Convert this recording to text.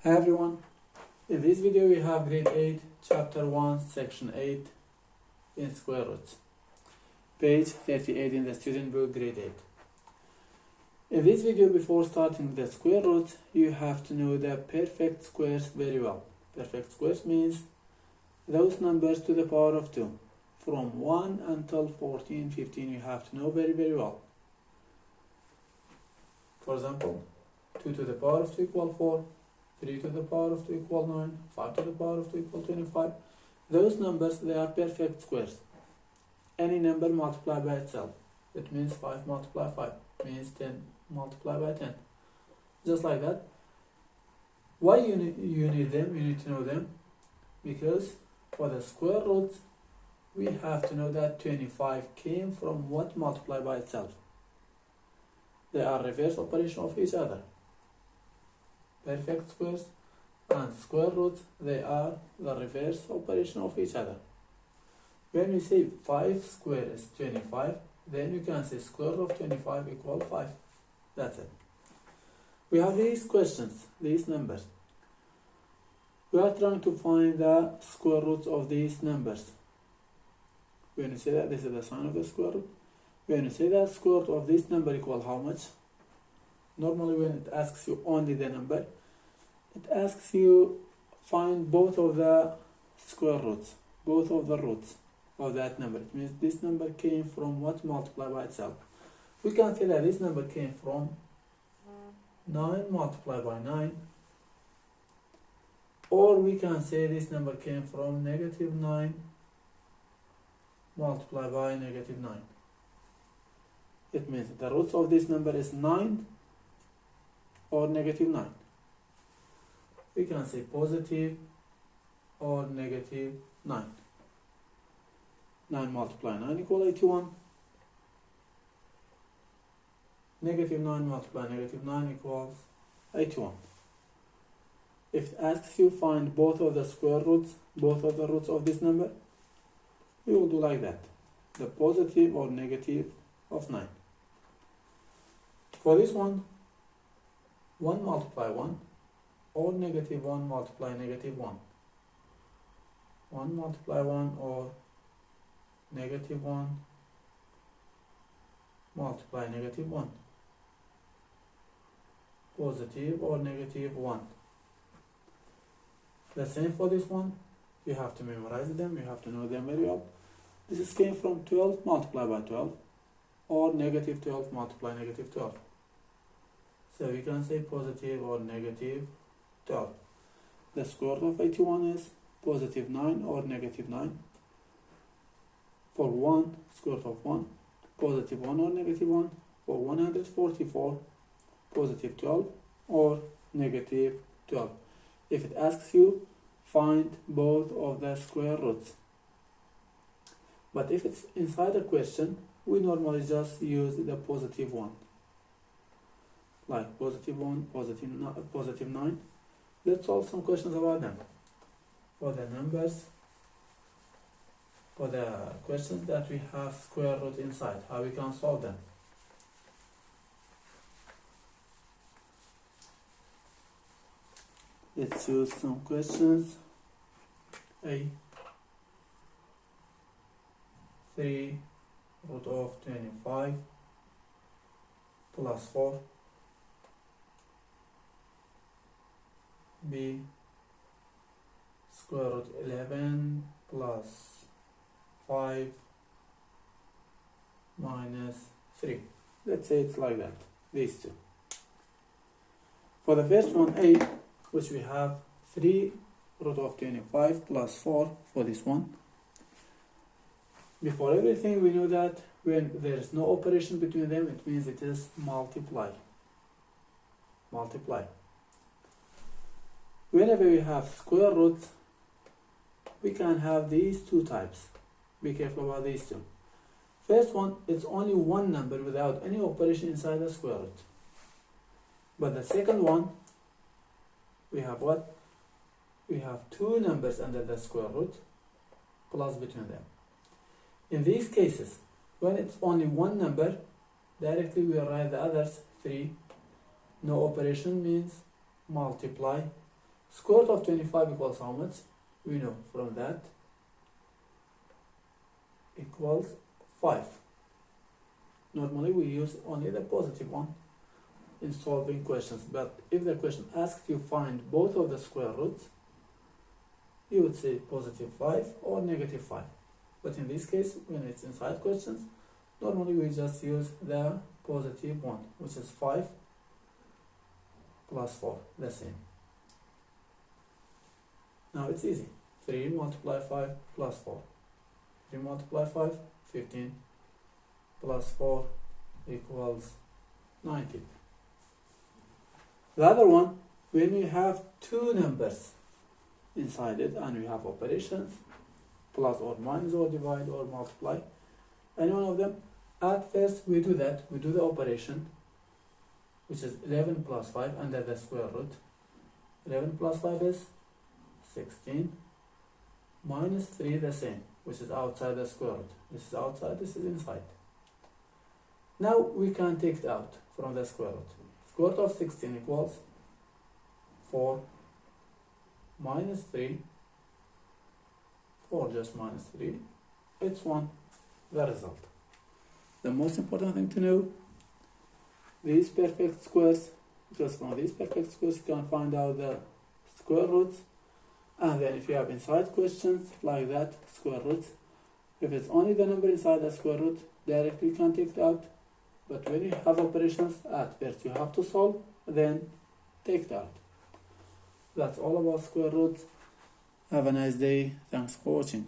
Hi everyone, in this video we have grade 8 chapter 1 section 8 in square roots, page 38 in the student book grade 8. In this video, before starting the square roots, you have to know the perfect squares very well. Perfect squares means those numbers to the power of 2 from 1 until 14, 15 you have to know very well. For example, 2 to the power of 2 equal 4, 3 to the power of 2 equal 9, 5 to the power of 2 equal 25. Those numbers, they are perfect squares. Any number multiplied by itself. It means 5 multiplied 5 means 10 multiplied by 10. Just like that. Why you need them? You need to know them because for the square roots, we have to know that 25 came from what multiplied by itself. They are reverse operation of each other. Perfect squares and square roots, they are the reverse operation of each other. When we say 5 square is 25, then you can say square root of 25 equal 5. That's it. We have these questions, these numbers. We are trying to find the square roots of these numbers. When you say that, this is the sign of the square root. When you say that square root of this number equal how much? Normally when it asks you only the number, it asks you find both of the square roots, both of the roots of that number. It means this number came from what multiplied by itself. We can say that this number came from 9 multiplied by 9, or we can say this number came from negative 9 multiplied by negative 9. It means the roots of this number is 9 or negative 9. We can say positive or negative 9. 9 multiplied 9 equal 81. Negative 9 multiplied negative 9 equals 81. If it asks you find both of the square roots, both of the roots of this number, we will do like that. The positive or negative of 9. For this one, 1 multiply 1 or negative 1 multiply negative 1. 1 multiply 1 or negative 1 multiply negative 1. Positive or negative 1. The same for this one. You have to memorize them, you have to know them very well. This came from 12 multiplied by 12 or negative 12 multiply negative 12. So we can say positive or negative 12. The square root of 81 is positive 9 or negative 9. For 1, square root of 1, positive 1 or negative 1. For 144, positive 12 or negative 12. If it asks you, find both of the square roots. But if it's inside a question, we normally just use the positive one. Like positive 1, positive 9. Let's solve some questions about them. For the numbers, for the questions that we have square root inside, how we can solve them. Let's choose some questions. A. 3 root of 25 plus 4. B. Square root 11 plus 5 minus 3. Let's say it's like that, these two. For the first one, A, which we have 3 root of 25 plus 4 for this one. Before everything, we know that when there is no operation between them, it means it is multiply. Multiply. Whenever we have square roots, we can have these two types. Be careful about these two. First one, it's only one number without any operation inside the square root. But the second one, we have what? We have two numbers under the square root plus between them. In these cases, when it's only one number, directly we write the others 3. No operation means multiply. Square root of 25 equals how much? We know from that equals 5. Normally we use only the positive one in solving questions, but if the question asks you find both of the square roots, you would say positive 5 or negative 5. But in this case, when it's inside questions, normally we just use the positive one, which is 5 plus 4, the same. Now it's easy. 3 multiply 5 plus 4. 3 multiply 5, 15 plus 4 equals 19. The other one, when you have two numbers inside it and we have operations, plus or minus or divide or multiply, any one of them, at first we do that, we do the operation, which is 11 plus 5 under the square root. 11 plus 5 is 16, minus 3 the same, which is outside the square root. This is outside, this is inside. Now we can take it out from the square root. Square root of 16 equals 4 minus 3, 4 just minus 3, it's 1, the result. The most important thing to know, these perfect squares, because from these perfect squares you can find out the square roots, and then if you have inside questions like that, square roots, if it's only the number inside the square root, directly you can take it out. But when you have operations, at first you have to solve, then take it out. That's all about square roots. Have a nice day. Thanks for watching.